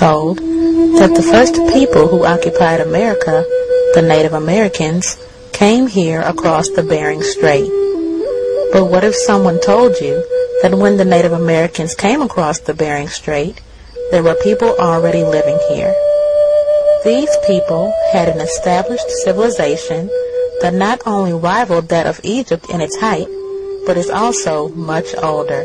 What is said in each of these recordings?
told that the first people who occupied America, the Native Americans, came here across the Bering Strait. But what if someone told you that when the Native Americans came across the Bering Strait, there were people already living here? These people had an established civilization that not only rivaled that of Egypt in its height, but is also much older.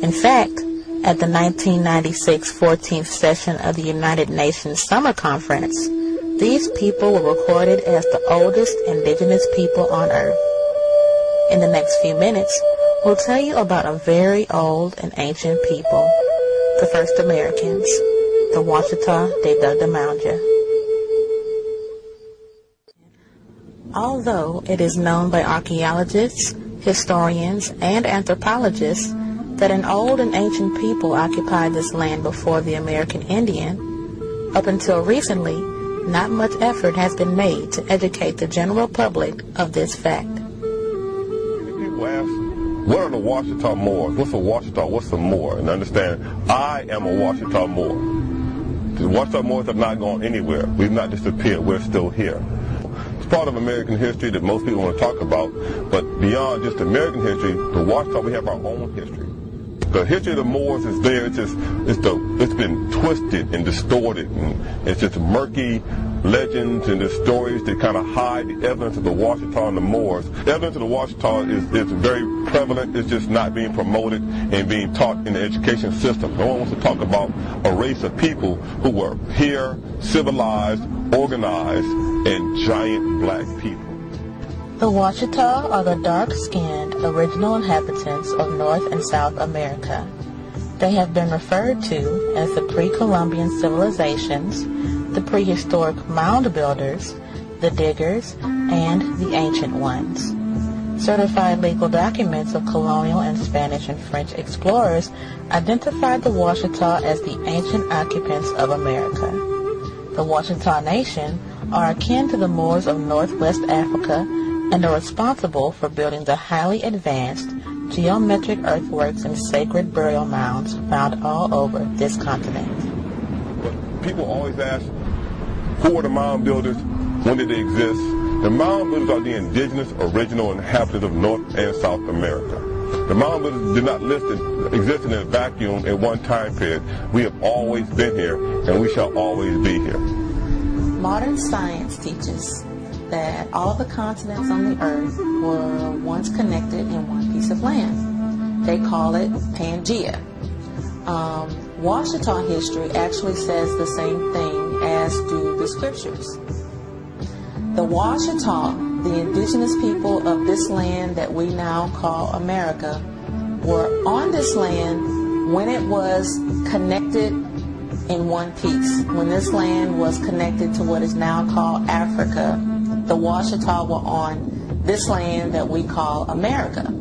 In fact, at the 1996 14th session of the United Nations Summer Conference, these people were recorded as the oldest indigenous people on Earth. In the next few minutes, we'll tell you about a very old and ancient people, the first Americans, the Washitaw de Mounja. Although it is known by archaeologists, historians, and anthropologists that an old and ancient people occupied this land before the American Indian, up until recently, not much effort has been made to educate the general public of this fact. People ask, what are the Washitaw Moors? What's a Washitaw? What's a Moor? And understand, I am a Washitaw Moor. The Washitaw Moors have not gone anywhere. We've not disappeared. We're still here. It's part of American history that most people want to talk about, but beyond just American history, the Washitaw, we have our own history. The history of the Moors is there. It's been twisted and distorted, and it's just murky legends and the stories that kind of hide the evidence of the Washitaw and the Moors. The evidence of the Washitaw is very prevalent. It's just not being promoted and being taught in the education system. No one wants to talk about a race of people who were here, civilized, organized, and giant black people. The Washitaw are the dark-skinned original inhabitants of North and South America. They have been referred to as the pre-Columbian civilizations, the prehistoric mound builders, the diggers, and the ancient ones. Certified legal documents of colonial and Spanish and French explorers identified the Washitaw as the ancient occupants of America. The Washitaw Nation are akin to the Moors of Northwest Africa and are responsible for building the highly advanced geometric earthworks and sacred burial mounds found all over this continent. But people always ask, who are the mound builders? When did they exist? The mound builders are the indigenous original inhabitants of North and South America. The mound builders did not exist in a vacuum at one time period. We have always been here, and we shall always be here. Modern science teaches that all the continents on the earth were once connected in one piece of land. They call it Pangea. Washitaw history actually says the same thing as do the scriptures. The Washitaw, the indigenous people of this land that we now call America, were on this land when it was connected in one piece. When this land was connected to what is now called Africa, the Washitaw were on this land that we call America.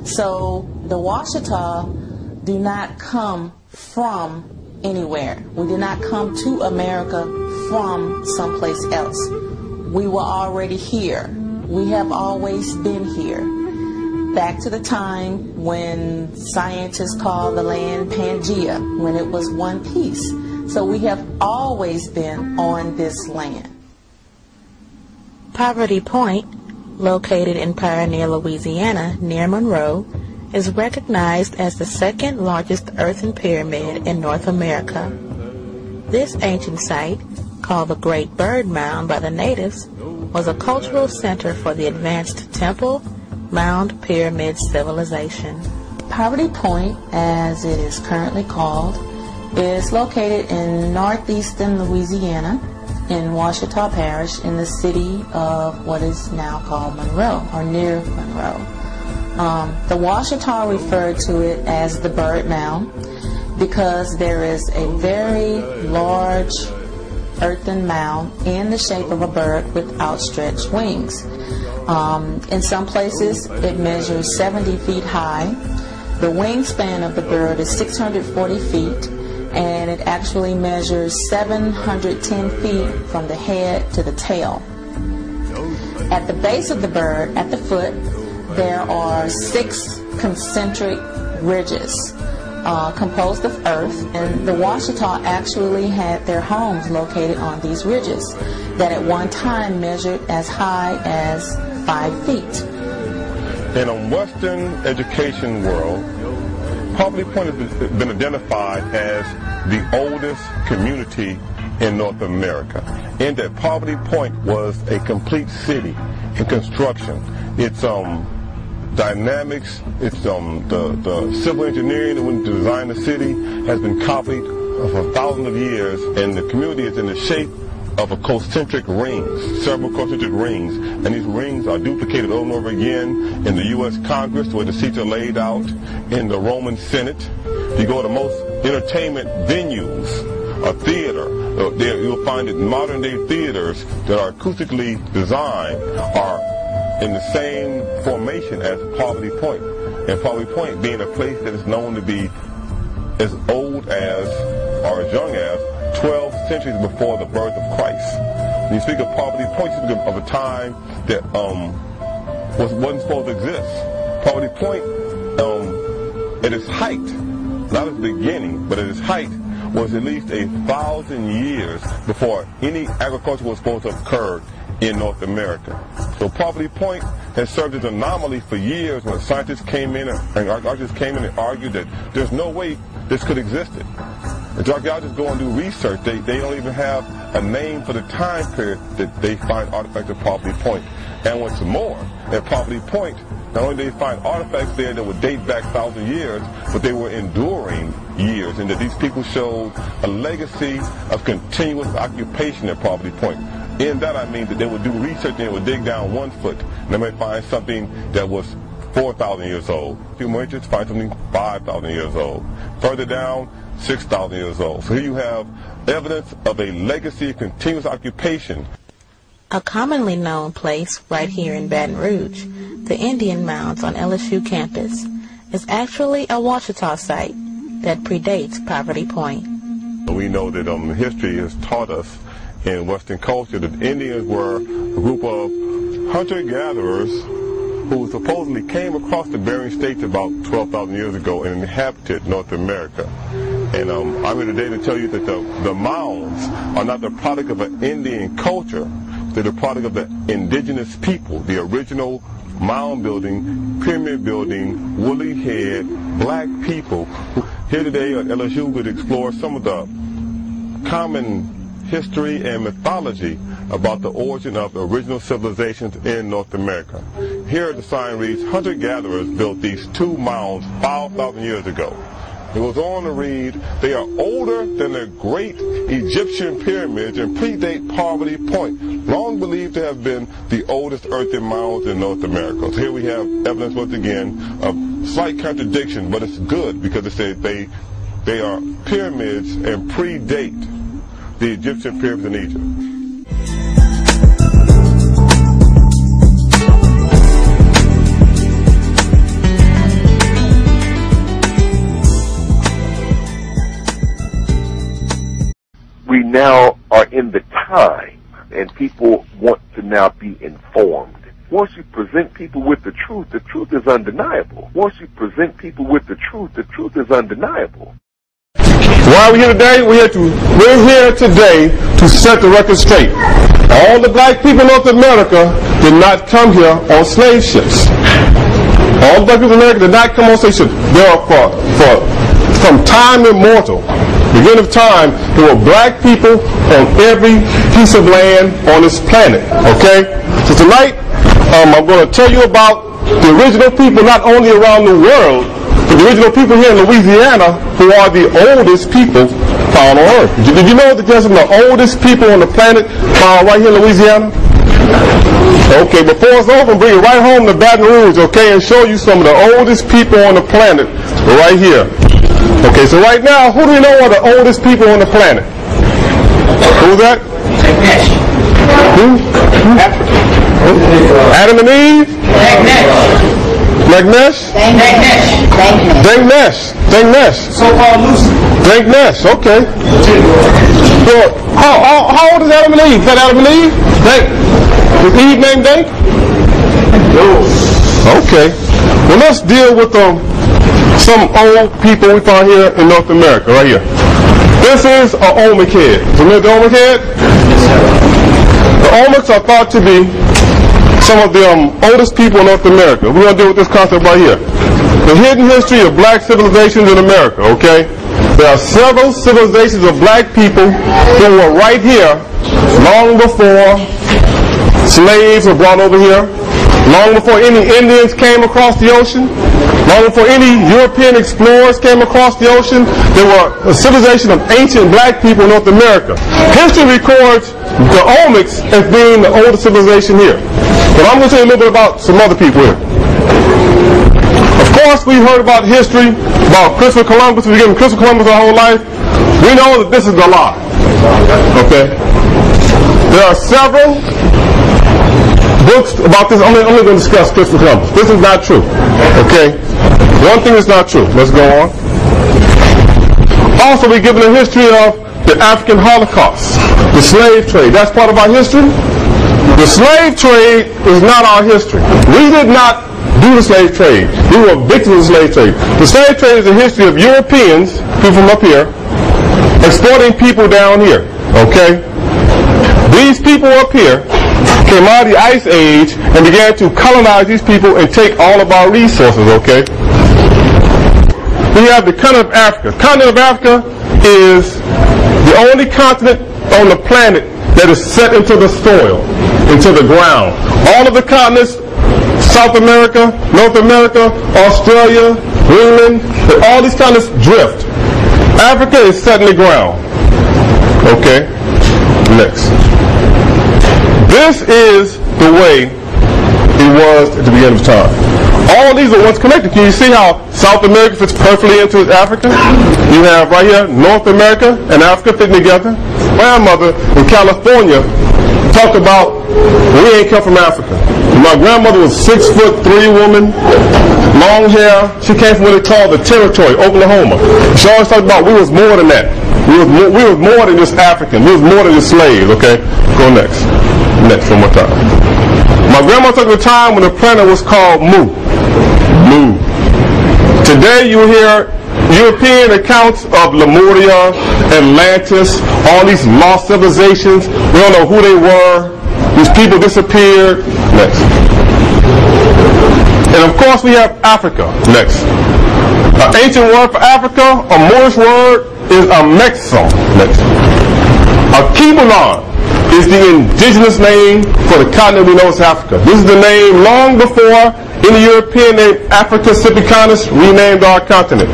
So the Washitaw do not come from anywhere. We did not come to America from someplace else. We were already here. We have always been here. Back to the time when scientists called the land Pangea, when it was one piece. So we have always been on this land. Poverty Point, located in Pioneer, Louisiana, near Monroe, is recognized as the second largest earthen pyramid in North America. This ancient site, called the Great Bird Mound by the natives, was a cultural center for the advanced temple, mound, pyramid civilization. Poverty Point, as it is currently called, is located in northeastern Louisiana, in Washitaw Parish, in the city of what is now called Monroe, or near Monroe. The Washitaw referred to it as the Bird Mound because there is a very large earthen mound in the shape of a bird with outstretched wings. In some places it measures 70 feet high. The wingspan of the bird is 640 feet, and it actually measures 710 feet from the head to the tail. At the base of the bird, at the foot, there are 6 concentric ridges. composed of earth, and the Washitaw actually had their homes located on these ridges that at one time measured as high as 5 feet. In a Western education world, Poverty Point has been identified as the oldest community in North America, in that Poverty Point was a complete city in construction. Its dynamics, its the civil engineering that went to design the city has been copied for thousands of years, and the community is in the shape of a concentric rings, several concentric rings, and these rings are duplicated over and over again in the U.S. Congress, where the seats are laid out, in the Roman Senate. You go to most entertainment venues, a theater, you'll find that modern day theaters that are acoustically designed are in the same formation as Poverty Point. And Poverty Point being a place that is known to be as old as, or as young as, 12 centuries before the birth of Christ. When you speak of Poverty Point, you speak of a time that wasn't supposed to exist. Poverty Point, at its height, not its beginning, but at its height, was at least 1,000 years before any agriculture was supposed to occur in North America. So Poverty Point has served as an anomaly for years when scientists came in and archaeologists came in and argued that there's no way this could exist. If archaeologists go and do research, they don't even have a name for the time period that they find artifacts at Poverty Point. And what's more, at Poverty Point, not only did they find artifacts there that would date back 1,000 years, but they were enduring years, and that these people showed a legacy of continuous occupation at Poverty Point. In that I mean that they would do research and they would dig down 1 foot, and they might find something that was 4,000 years old. A few more inches, find something 5,000 years old. Further down, 6,000 years old. So here you have evidence of a legacy of continuous occupation. A commonly known place right here in Baton Rouge, the Indian Mounds on LSU campus, is actually a Washitaw site that predates Poverty Point. We know that history has taught us in Western culture that Indians were a group of hunter-gatherers who supposedly came across the Bering Straits about 12,000 years ago and inhabited North America. And I'm here today to tell you that the mounds are not the product of an Indian culture. They're the product of the indigenous people, the original mound building, pyramid building, woolly head, black people. Here today at LSU would explore some of the common history and mythology about the origin of the original civilizations in North America. Here the sign reads, hunter-gatherers built these 2 mounds 5,000 years ago. It goes on to read, they are older than the great Egyptian pyramids and predate Poverty Point, long believed to have been the oldest earthen mounds in North America. So here we have evidence once again of slight contradiction, but it's good because it says they are pyramids and predate the Egyptian pyramids in Egypt. We now are in the time, and people want to now be informed. Once you present people with the truth is undeniable. Once you present people with the truth is undeniable. Why are we here today? We're here today to set the record straight. All the black people in North America did not come here on slave ships. All the black people in America did not come on slave ships. There are from time immemorial, beginning of time, there were black people on every piece of land on this planet. Okay? So tonight, I'm going to tell you about the original people not only around the world, but the original people here in Louisiana who are the oldest people found on Earth. Did you know that there's some of the oldest people on the planet found right here in Louisiana? Okay, before it's over, bring it right home to Baton Rouge, okay, and show you some of the oldest people on the planet right here. Okay, so right now, who do you know are the oldest people on the planet? Who's that? Who? Adam and Eve? Nagnesh? Dangnesh. So-called Lucy. Dangnesh, okay. Well, how old is Adam and Eve? Is that Adam and Eve? Is Eve named Dank? No. Okay. Well, let's deal with some old people we found here in North America, right here. This is an Olmec head. Remember the Olmec head? The Olmecs are thought to be some of the oldest people in North America. We're going to deal with this concept right here. The hidden history of black civilizations in America, okay? There are several civilizations of black people who were right here long before slaves were brought over here, long before any Indians came across the ocean, long before any European explorers came across the ocean. There were a civilization of ancient black people in North America. History records the Olmecs as being the oldest civilization here. But I'm going to tell you a little bit about some other people here. Of course, we heard about history, about Christopher Columbus. We've given Christopher Columbus our whole life. We know that this is a lie. Okay? There are several books about this. I'm only going to discuss Christopher Columbus. This is not true. Okay? One thing is not true. Let's go on. Also, we're given a history of the African Holocaust, the slave trade. That's part of our history. The slave trade is not our history. We did not do the slave trade. We were victims of the slave trade. The slave trade is the history of Europeans, people from up here, exporting people down here. Okay? These people up here came out of the Ice Age and began to colonize these people and take all of our resources. Okay? We have the continent of Africa. The continent of Africa is the only continent on the planet that is set into the soil, into the ground. All of the continents, South America, North America, Australia, Greenland, all these continents drift. Africa is set in the ground. Okay? Next. This is the way it was at the beginning of time. All these are once connected. Can you see how South America fits perfectly into Africa? You have right here North America and Africa fitting together. My grandmother in California talked about we ain't come from Africa. My grandmother was 6'3" woman, long hair. She came from what they call the territory, Oklahoma. She always talked about we was more than that. We was more than just African. We was more than just slaves. Okay, go next. Next, one more time. My grandma took the time when the planet was called Mu. Mu. Today you hear European accounts of Lemuria, Atlantis, all these lost civilizations. We don't know who they were. These people disappeared. Next. And of course we have Africa. Next. An ancient word for Africa, a Moorish word, is a Mexon. Next. A Kibulan is the indigenous name for the continent we know as Africa. This is the name long before any European named Africa Sipicanus renamed our continent.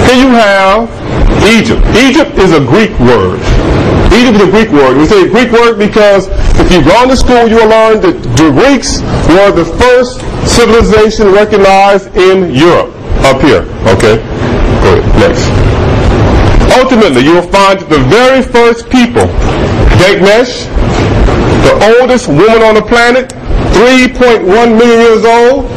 Here you have Egypt. Egypt is a Greek word. Egypt is a Greek word. We say Greek word because if you've gone to school, you will learn that the Greeks were the first civilization recognized in Europe. Up here. Okay? Go ahead. Next. Ultimately, you will find that the very first people, Gilgamesh, the oldest woman on the planet, 3.1 million years old.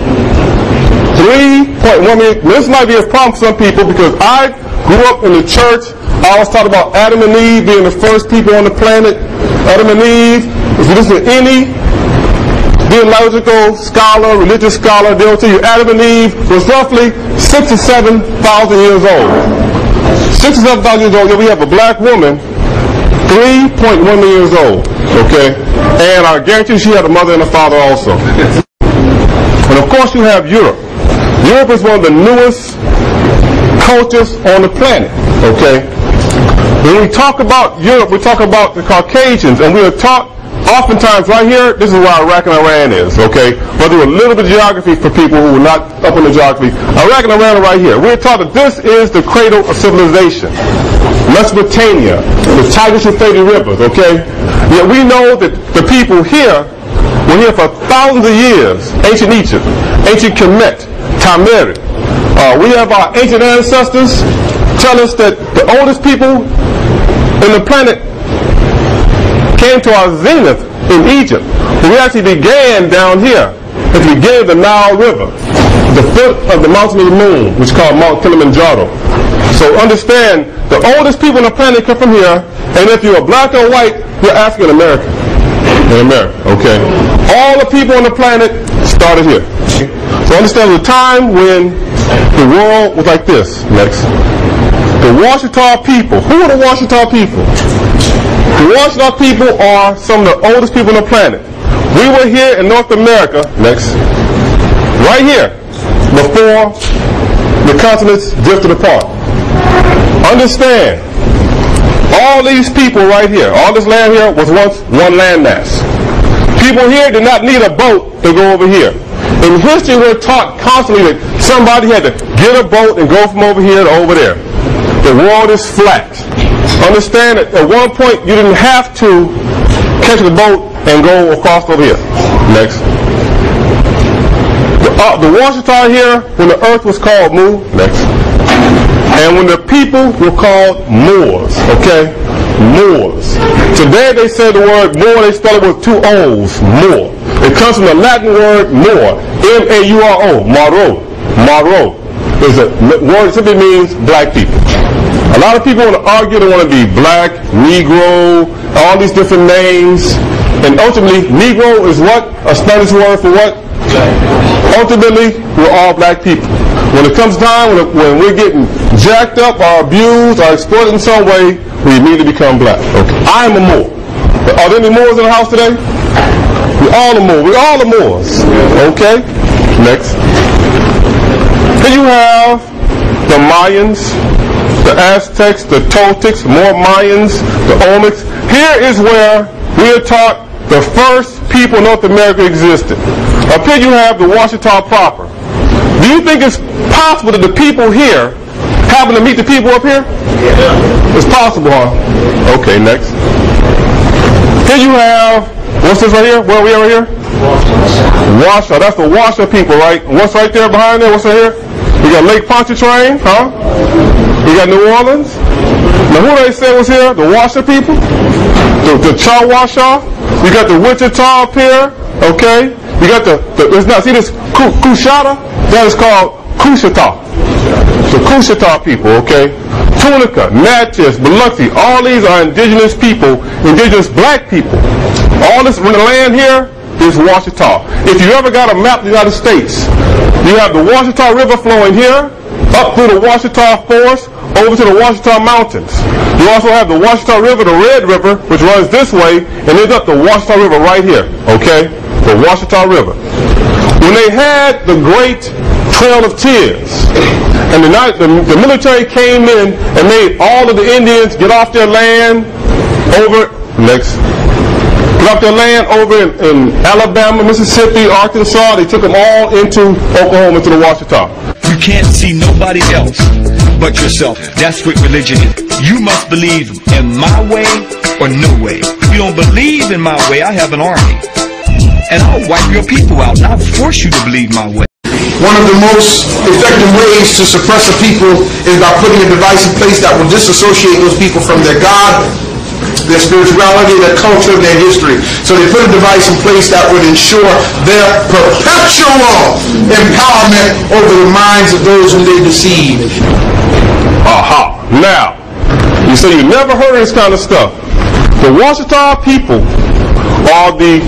3.1 million. This might be a problem for some people because I grew up in the church. I always talked about Adam and Eve being the first people on the planet. Adam and Eve, if you listen to any theological scholar, religious scholar, they'll tell you Adam and Eve was roughly 6,000 to 7,000 years old. 6,000 to 7,000 years old. Yeah, we have a black woman, 3.1 million years old. Okay? And I guarantee you she had a mother and a father also. And of course you have Europe. Europe is one of the newest cultures on the planet. Okay? When we talk about Europe, we talk about the Caucasians, and we are taught oftentimes right here, this is where Iraq and Iran is, okay? But there was a little bit of geography for people who were not up in the geography. Iraq and Iran are right here. We're taught that this is the cradle of civilization. Mesopotamia, the Tigris-Euphrates rivers, okay? Yet we know that the people here were here for thousands of years. Ancient Egypt, ancient Kemet, Tameri. We have our ancient ancestors tell us that the oldest people in the planet came to our zenith in Egypt. But we actually began down here at the beginning of the Nile River, the foot of the mountain of the moon, which is called Mount Kilimanjaro. So understand, the oldest people on the planet come from here, and if you're black or white, you're African American. In America, okay? All the people on the planet started here. So understand the time when the world was like this. Next. The Washitaw people. Who are the Washitaw people? The Washitaw people are some of the oldest people on the planet. We were here in North America, next, right here, before the continents drifted apart. Understand, all these people right here, all this land here was once one landmass. People here did not need a boat to go over here. In history, we're taught constantly that somebody had to get a boat and go from over here to over there. The world is flat. Understand that at one point you didn't have to catch the boat and go across over here. Next. The Washitaw here, when the earth was called Mu. Next. And when the people were called Moors. Okay? Moors. Today they say the word Moor, they spell it with two O's. Moor. It comes from the Latin word Moor. M-A-U-R-O. Maro. Maro. Is a word that simply means black people. A lot of people want to argue, they want to be black, Negro, all these different names. And ultimately, Negro is what? A Spanish word for what? Ultimately, we're all black people. When it comes time, when we're getting jacked up or abused or exploited in some way, we immediately become black. Okay. I am a Moor. Are there any Moors in the house today? We're all a Moor. We're all the Moors. Okay? Next. Here you have the Mayans, the Aztecs, the Toltecs, more Mayans, the Olmecs. Here is where we are taught the first people in North America existed. Up here you have the Washitaw proper. Do you think it's possible that the people here happen to meet the people up here? Yeah. It's possible, huh? Okay, next. Here you have, what's this right here? Where are we right here? Washitaw. That's the Washitaw people, right? What's right there behind there? What's right here? We got Lake Pontchartrain, huh? We got New Orleans. Now who they say was here? The Washitaw people? The Chawasha. You got the Wichita up here, okay? You got it's not, see this Kushata? That is called Kushata. The Kushata people, okay? Tunica, Natchez, Biloxi, all these are indigenous people, indigenous black people. All this land here is Washitaw. If you ever got a map of the United States, you have the Washitaw River flowing here, up through the Washitaw Forest, over to the Washitaw Mountains. You also have the Washitaw River, the Red River, which runs this way, and ends up the Washitaw River right here, okay? The Washitaw River. When they had the Great Trail of Tears, and the military came in and made all of the Indians get off their land over, next, get off their land over in Alabama, Mississippi, Arkansas. They took them all into Oklahoma, into the Washitaw. You can't see nobody else but yourself. That's what religion is. You must believe in my way or no way. If you don't believe in my way, I have an army. And I'll wipe your people out, and I'll force you to believe my way. One of the most effective ways to suppress a people is by putting a device in place that will disassociate those people from their God, their spirituality, their culture, their history. So they put a device in place that would ensure their perpetual empowerment over the minds of those whom they deceive. Aha. Now, you say you never heard of this kind of stuff. The Washitaw people are the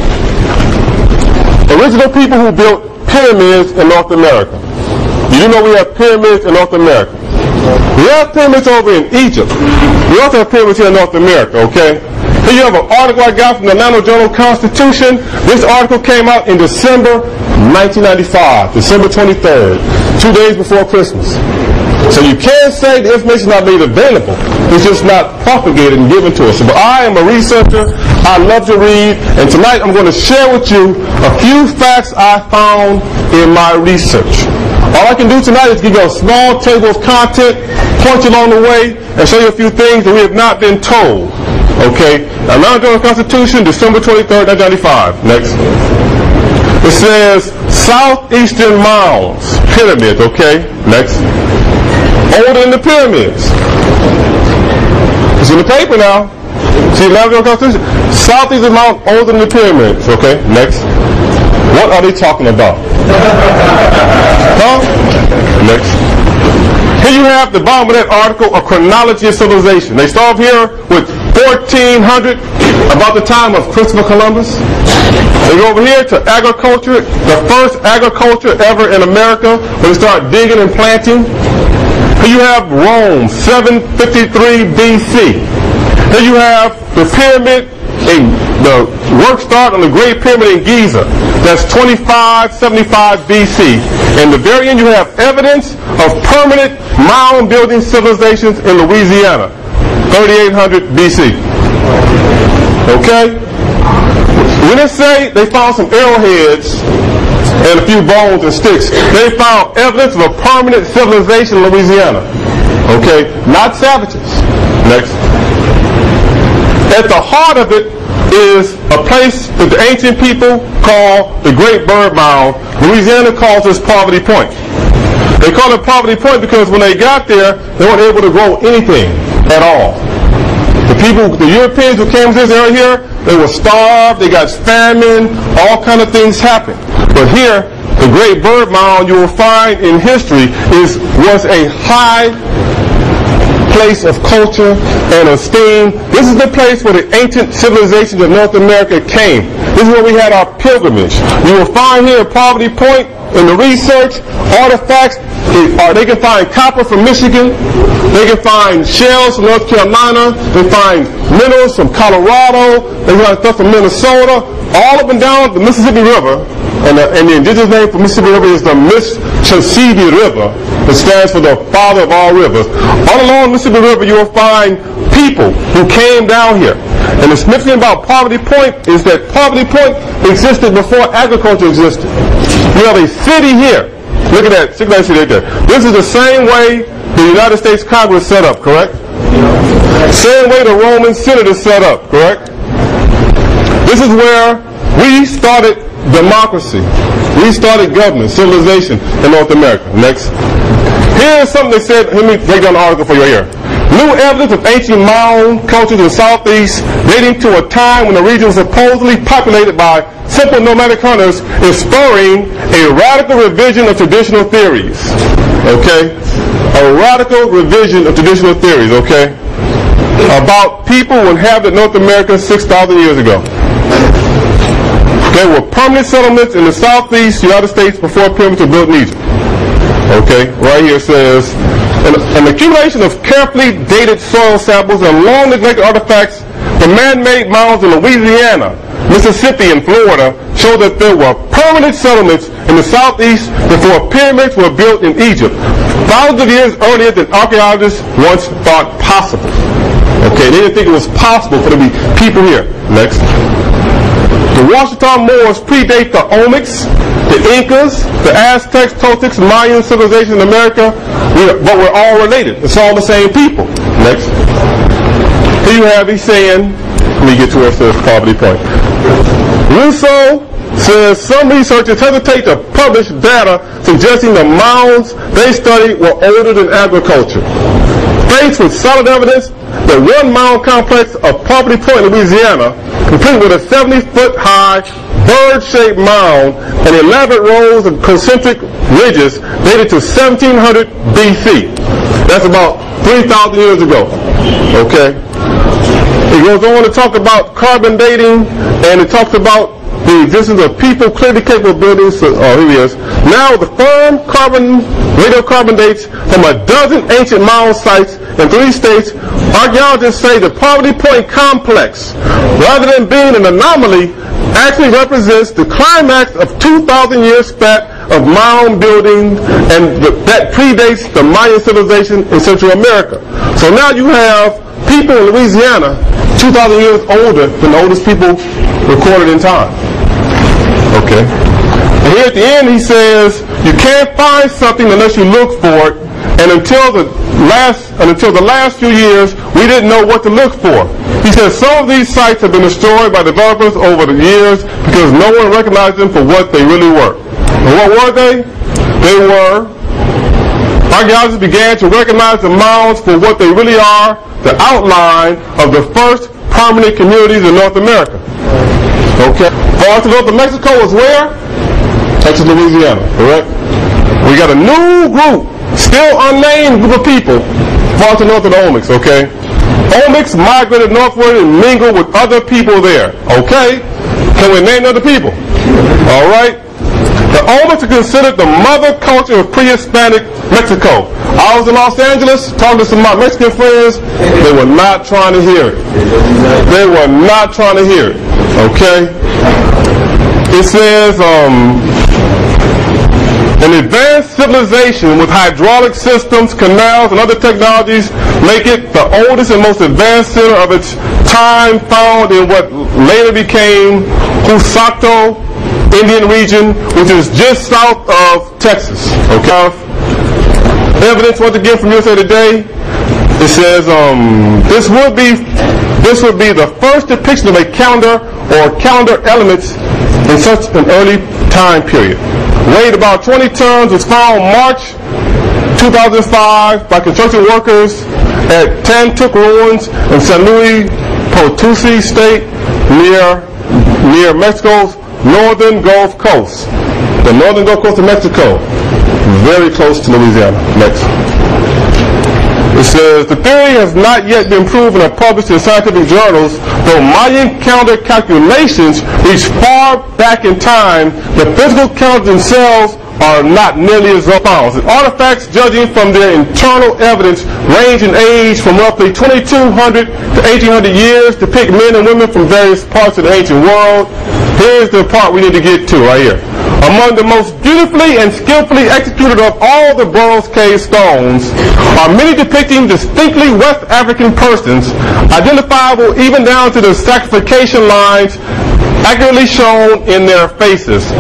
original people who built pyramids in North America. You know we have pyramids in North America. We have pyramids over in Egypt. We also have pyramids here in North America, okay? Here you have an article I got from the Atlanta Journal-Constitution. This article came out in December 1995, December 23rd, 2 days before Christmas. So you can't say the information is not made available. It's just not propagated and given to us. But I am a researcher. I love to read. And tonight I'm going to share with you a few facts I found in my research. All I can do tonight is give you a small table of content, point you along the way, and show you a few things that we have not been told. Okay? Atlanta Journal-Constitution, December 23rd, 1995. Next. It says southeastern mounds, pyramids, okay? Next. Older than the pyramids. It's in the paper now. See, Atlanta Journal-Constitution. Southeastern mounds older than the pyramids, okay? Next. What are they talking about? Huh? Next. Here you have the bottom of that article, a chronology of civilization. They start off here with 1400, about the time of Christopher Columbus. They go over here to agriculture, the first agriculture ever in America, when they start digging and planting. Here you have Rome, 753 BC. Here you have the pyramid, the work start on the Great Pyramid in Giza. That's 2575 BC. In the very end, you have evidence of permanent mound building civilizations in Louisiana, 3800 BC. Okay? When they say they found some arrowheads and a few bones and sticks, they found evidence of a permanent civilization in Louisiana. Okay? Not savages. Next. At the heart of it is a place that the ancient people call the Great Bird Mound. Louisiana calls this Poverty Point. They call it Poverty Point because when they got there, they weren't able to grow anything at all. The Europeans who came to this area here, they were starved, they got famine, all kind of things happened. But here, the Great Bird Mound, you will find in history, was a high place of culture and esteem. This is the place where the ancient civilizations of North America came. This is where we had our pilgrimage. You will find here at Poverty Point, in the research, artifacts, they can find copper from Michigan, they can find shells from North Carolina, they find minerals from Colorado, they find stuff from Minnesota, all up and down the Mississippi River, and the indigenous name for Mississippi River is the Mississippi River, that stands for the father of all rivers. All along the Mississippi River you will find people who came down here. And the significance about Poverty Point is that Poverty Point existed before agriculture existed. You have a city here. Look at that, city right there. This is the same way the United States Congress set up, correct? Same way the Roman Senate is set up, correct? This is where we started democracy. We started government, civilization in North America. Next. Here's something they said. Let me break down the article for you right here. New evidence of ancient mound cultures in the southeast dating to a time when the region was supposedly populated by simple nomadic hunters is spurring a radical revision of traditional theories. Okay? A radical revision of traditional theories, okay? About people who inhabited North America 6,000 years ago. There were permanent settlements in the southeast United States before pyramids were built in Egypt. Okay, right here it says, an accumulation of carefully dated soil samples and long neglected artifacts from man-made mounds in Louisiana, Mississippi, and Florida show that there were permanent settlements in the southeast before pyramids were built in Egypt, thousands of years earlier than archaeologists once thought possible. Okay, they didn't think it was possible for there to be people here. Next. The Washitaw Moors predate the Olmecs, the Incas, the Aztecs, Toltecs, Mayan civilization in America, but we're all related. It's all the same people. Next. Here you have, he's saying, let me get to where it says Poverty Point. Rousseau says some researchers hesitate to publish data suggesting the mounds they study were older than agriculture. Faced with solid evidence that one mound complex of Poverty Point, Louisiana, complete with a 70-foot high bird-shaped mound and elaborate rows of concentric ridges dated to 1700 BC. That's about 3,000 years ago. Okay? It goes on to talk about carbon dating, and it talks about the existence of people clearly capable of building. Here he is. Now the firm radiocarbon dates from a dozen ancient mound sites in 3 states. Archaeologists say the Poverty Point complex, rather than being an anomaly, actually represents the climax of 2,000 years span of mound building, and that predates the Mayan civilization in Central America. So now you have people in Louisiana 2,000 years older than the oldest people recorded in time. Okay. And here at the end he says, you can't find something unless you look for it, and until the last few years, we didn't know what to look for. He says some of these sites have been destroyed by developers over the years because no one recognized them for what they really were. And what were they? Archaeologists began to recognize the mounds for what they really are, the outline of the first permanent communities in North America. Okay. Far to north of Mexico is where? Texas, Louisiana, correct? We got a new group, still unnamed group of people, far to north of the Olmecs, okay? Olmecs migrated northward and mingled with other people there. Okay? Can we name other people? All right? The Olmecs are considered the mother culture of pre-Hispanic Mexico. I was in Los Angeles talking to some of my Mexican friends. They were not trying to hear it. They were not trying to hear it. Okay? It says, an advanced civilization with hydraulic systems, canals, and other technologies make it the oldest and most advanced center of its time, found in what later became Washitaw Indian region, which is just south of Texas. Okay. Evidence once again from USA Today. It says this would be the first depiction of a calendar or calendar elements in such an early time period. Weighed about 20 tons, was found March 2005 by construction workers at Tantuk Ruins in San Luis Potosi State near Mexico's northern Gulf Coast. The northern Gulf Coast of Mexico, very close to Louisiana. Next. It says, the theory has not yet been proven or published in scientific journals, though Mayan calendar calculations reach far back in time. The physical calendars themselves are not nearly as found. Artifacts, judging from their internal evidence, range in age from roughly 2,200 to 1,800 years, depict men and women from various parts of the ancient world. Here's the part we need to get to right here. Among the most beautifully and skillfully executed of all the Burroughs cave stones are many depicting distinctly West African persons, identifiable even down to the sacrification lines accurately shown in their faces.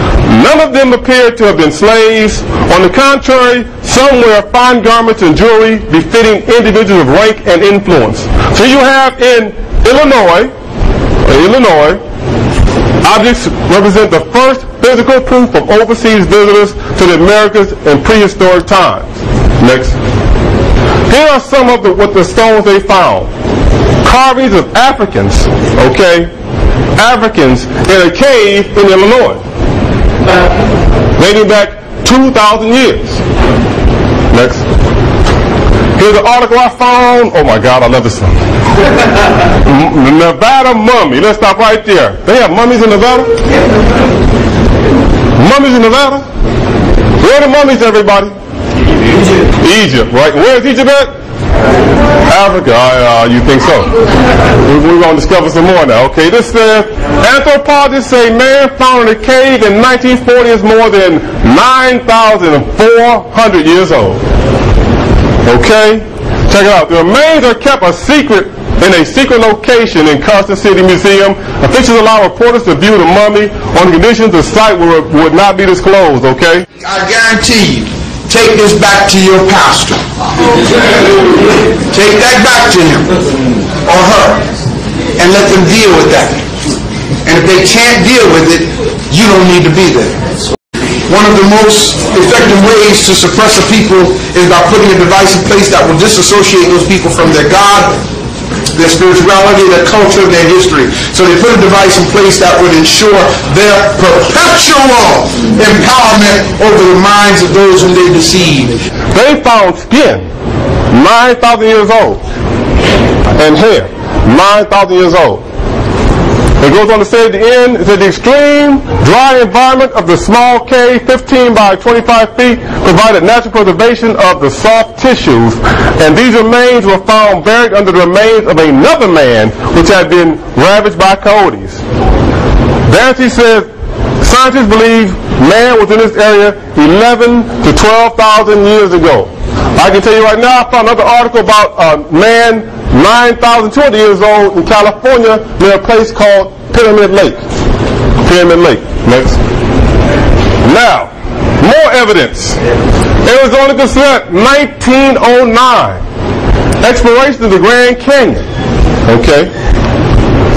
None of them appear to have been slaves. On the contrary, some wear fine garments and jewelry befitting individuals of rank and influence. So you have in Illinois, objects represent the first physical proof of overseas visitors to the Americas in prehistoric times. Next. Here are some of what the stones they found. Carvings of Africans, okay? Africans in a cave in Illinois, dating back 2,000 years. Next. Here's an article I found. Oh my God, I love this one. The Nevada mummy. Let's stop right there. They have mummies in Nevada? Mummies in Nevada? Where are the mummies, everybody? Egypt, right? Where is Egypt at? Africa. You think so? We're going to discover some more now. Okay, this says, anthropologists say man found in a cave in 1940 is more than 9,400 years old. Okay? Check it out. The remains are kept a secret in a secret location in Carson City Museum. Officials allow reporters to view the mummy on the conditions the site would not be disclosed, okay? I guarantee you, take this back to your pastor. Take that back to him or her and let them deal with that. And if they can't deal with it, you don't need to be there. One of the most effective ways to suppress a people is by putting a device in place that will disassociate those people from their God, their spirituality, their culture, their history. So they put a device in place that would ensure their perpetual empowerment over the minds of those whom they deceive. They found skin, 9,000 years old, and hair, 9,000 years old. It goes on to say at the end, it said the extreme dry environment of the small cave, 15 by 25 feet, provided natural preservation of the soft tissues, and these remains were found buried under the remains of another man which had been ravaged by coyotes. Dancy says scientists believe man was in this area 11 to 12,000 years ago. I can tell you right now, I found another article about a man 9,200 years old in California near a place called Pyramid Lake. Pyramid Lake. Next. Now, more evidence. Arizona Gazette, 1909. Exploration of the Grand Canyon. Okay.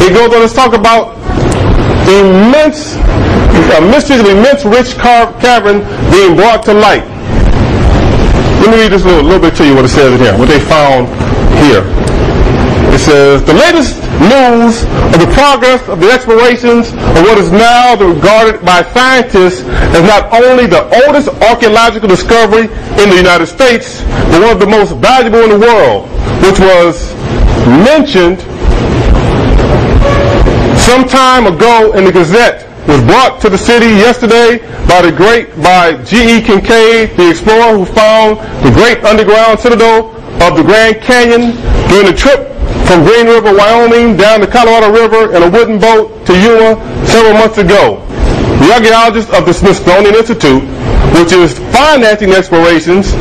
It goes on to talk about mysteries of immense rich cavern being brought to light. Let me read this a little bit to you what it says in here, what they found here. It says, the latest news of the progress of the explorations of what is now regarded by scientists as not only the oldest archaeological discovery in the United States, but one of the most valuable in the world, which was mentioned some time ago in the Gazette, was brought to the city yesterday by G.E. Kincaid, the explorer who found the great underground citadel of the Grand Canyon during a trip from Green River, Wyoming, down the Colorado River in a wooden boat to Yuma several months ago. The archaeologists of the Smithsonian Institute, which is financing explorations,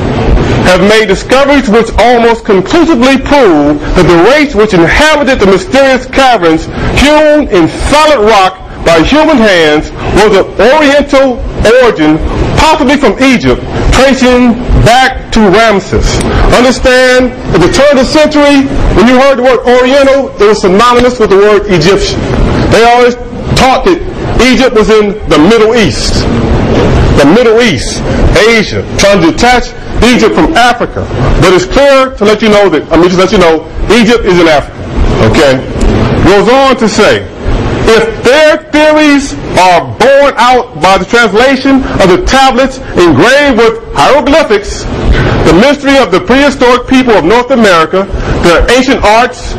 have made discoveries which almost conclusively prove that the race which inhabited the mysterious caverns hewn in solid rock by human hands was of Oriental origin, possibly from Egypt, tracing back to Ramses. Understand, at the turn of the century, when you heard the word Oriental, it was synonymous with the word Egyptian. They always taught that Egypt was in the Middle East. The Middle East, Asia, trying to detach Egypt from Africa. But it's clear to let you know that, Egypt is in Africa. Okay? Goes on to say, if their theories are borne out by the translation of the tablets engraved with hieroglyphics, the mystery of the prehistoric people of North America, their ancient arts,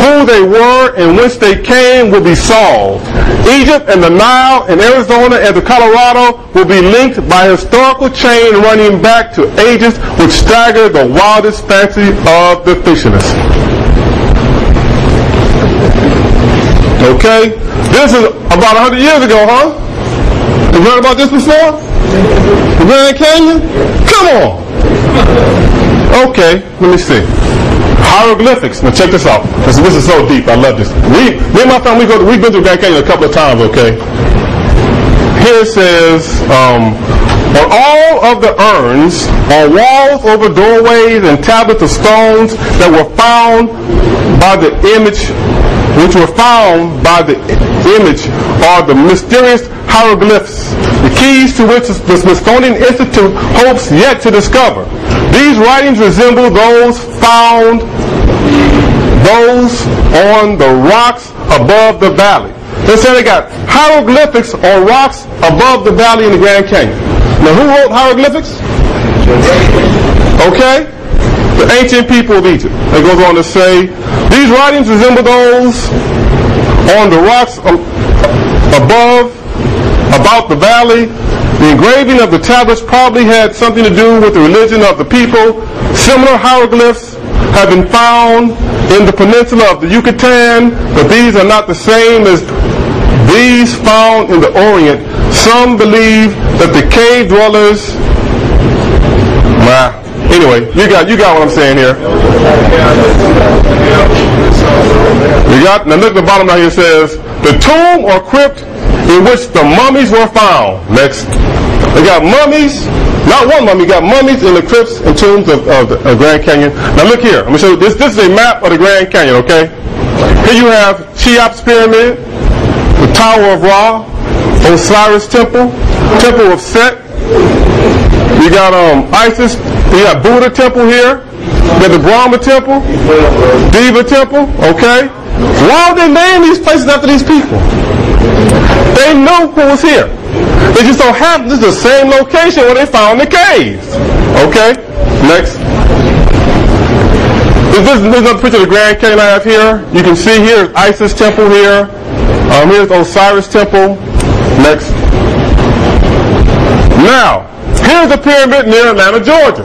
who they were and whence they came will be solved. Egypt and the Nile and Arizona and the Colorado will be linked by a historical chain running back to ages which stagger the wildest fancy of the fictionists. Okay? This is about 100 years ago, huh? You heard about this before? The Grand Canyon? Come on! Okay, let me see. Hieroglyphics. Now check this out. This is so deep. I love this. Me and my family, we've been to Grand Canyon a couple of times, okay? Here it says, on all of the urns, on walls, over doorways, and tablets of stones that were found by the image, are the mysterious hieroglyphs, the keys to which the Smithsonian Institute hopes yet to discover. These writings resemble those found on the rocks above the valley. They say they got hieroglyphics on rocks above the valley in the Grand Canyon. Now, who wrote hieroglyphics? Okay? The ancient people of Egypt. It goes on to say, these writings resemble those on the rocks about the valley. The engraving of the tablets probably had something to do with the religion of the people. Similar hieroglyphs have been found in the peninsula of the Yucatan, but these are not the same as these found in the Orient. Some believe that the cave dwellers... Anyway, you got what I'm saying here. Now look at the bottom down here. It says, the tomb or crypt in which the mummies were found. Next. They got mummies, not one mummy, got mummies in the crypts and tombs of the Grand Canyon. Now look here, I'm going to show you, this is a map of the Grand Canyon, okay? Here you have Cheops Pyramid, the Tower of Ra, Osiris Temple, Temple of Set. You got Isis, you got Buddha Temple here, you got the Brahma Temple, Diva Temple, okay? Why would they name these places after these people? They know who was here. They just don't have, this is the same location where they found the caves. Okay, next. This is another picture of the Grand Canyon I have here. You can see here Isis Temple here. Here's Osiris Temple. Next. Now, here's a pyramid near Atlanta, Georgia.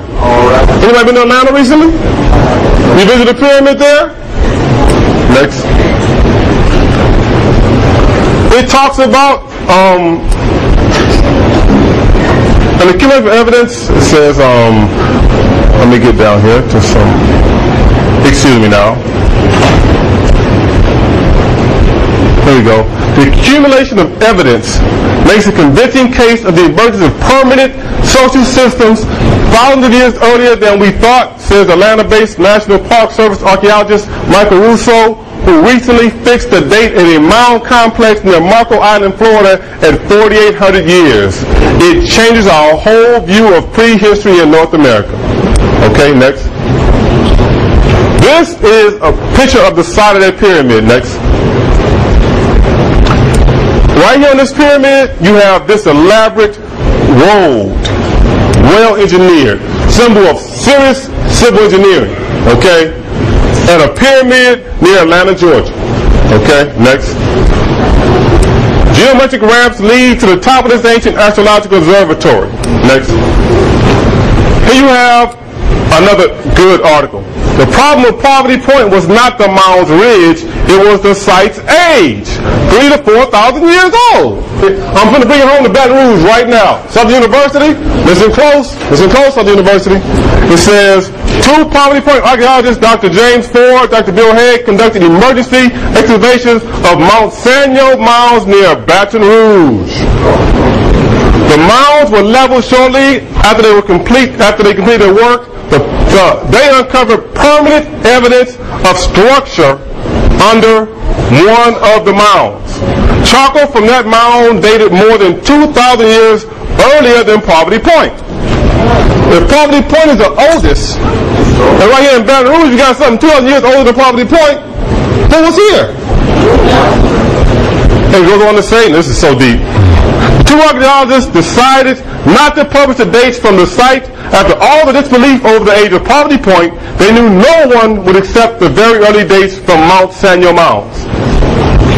Anybody been to Atlanta recently? You visit the pyramid there? Next. It talks about and the cumulative evidence, it says, let me get down here to excuse me now. There we go. The accumulation of evidence makes a convincing case of the emergence of permanent social systems thousands of years earlier than we thought, says Atlanta-based National Park Service archaeologist Michael Russo, who recently fixed the date at a mound complex near Marco Island, Florida at 4,800 years. It changes our whole view of prehistory in North America. Okay, next. This is a picture of the side of that pyramid. Next. Right here on this pyramid, you have this elaborate road, well engineered, symbol of serious civil engineering. Okay? and a pyramid near Atlanta, Georgia. Okay, next. Geometric ramps lead to the top of this ancient astrological observatory. Next. Here you have another good article. The problem with Poverty Point was not the mound's ridge, it was the site's age. 3,000 to 4,000 years old. I'm going to bring it home to Baton Rouge right now. Southern University, listen close, Southern University. It says, 2 Poverty Point archaeologists, Dr. James Ford, Dr. Bill Haig, conducted emergency excavations of Mount Sanyo mounds near Baton Rouge. The mounds were leveled shortly after they completed their work. They uncovered permanent evidence of structure under one of the mounds. Charcoal from that mound dated more than 2,000 years earlier than Poverty Point. If Poverty Point is the oldest, and right here in Baton Rouge you got something 2,000 years older than Poverty Point, who was here? And it goes on to say, and this is so deep, 2 archaeologists decided not to publish the dates from the site. After all the disbelief over the age of Poverty Point, they knew no one would accept the very early dates from Mount Sanyo mounds.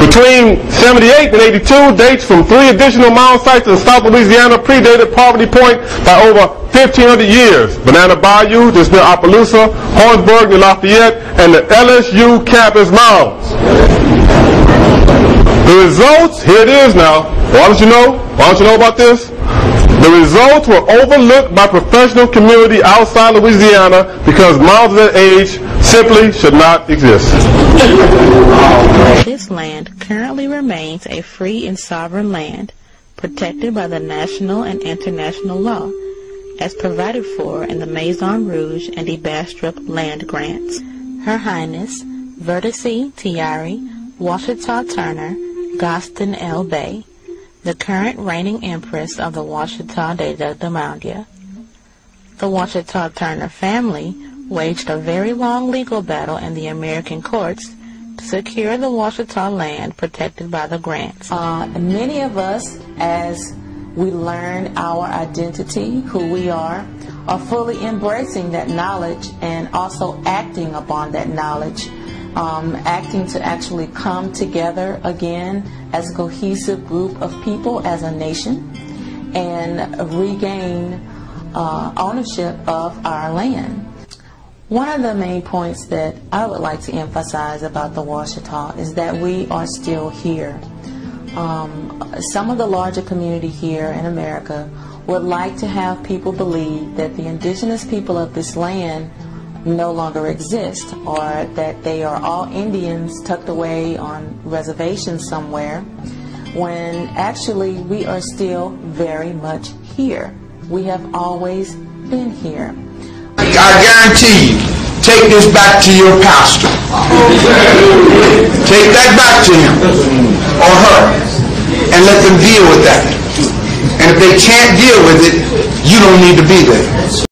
Between 78 and 82, dates from 3 additional mound sites in South Louisiana predated Poverty Point by over 1,500 years. Banana Bayou, just near Opelousas, Hornsburg near Lafayette, and the LSU campus mounds. The results, here it is now. Why don't you know about this? The results were overlooked by professional community outside Louisiana because mounds of that age simply should not exist. This land currently remains a free and sovereign land, protected by the national and international law, as provided for in the Maison Rouge and the Bastrop land grants. Her Highness Vertice Tiari Washitaw Turner Gaston L. Bay, the current reigning empress of the Washitaw de Demandia. The Washitaw Turner family waged a very long legal battle in the American courts to secure the Washitaw land protected by the grants. Many of us, as we learn our identity, who we are fully embracing that knowledge and also acting upon that knowledge. Acting to actually come together again as a cohesive group of people, as a nation, and regain ownership of our land. One of the main points that I would like to emphasize about the Washitaw is that we are still here. Some of the larger community here in America would like to have people believe that the indigenous people of this land no longer exist, or that they are all Indians tucked away on reservations somewhere, when actually we are still very much here. We have always been here. I guarantee you, take this back to your pastor. Take that back to him or her and let them deal with that. And if they can't deal with it, you don't need to be there.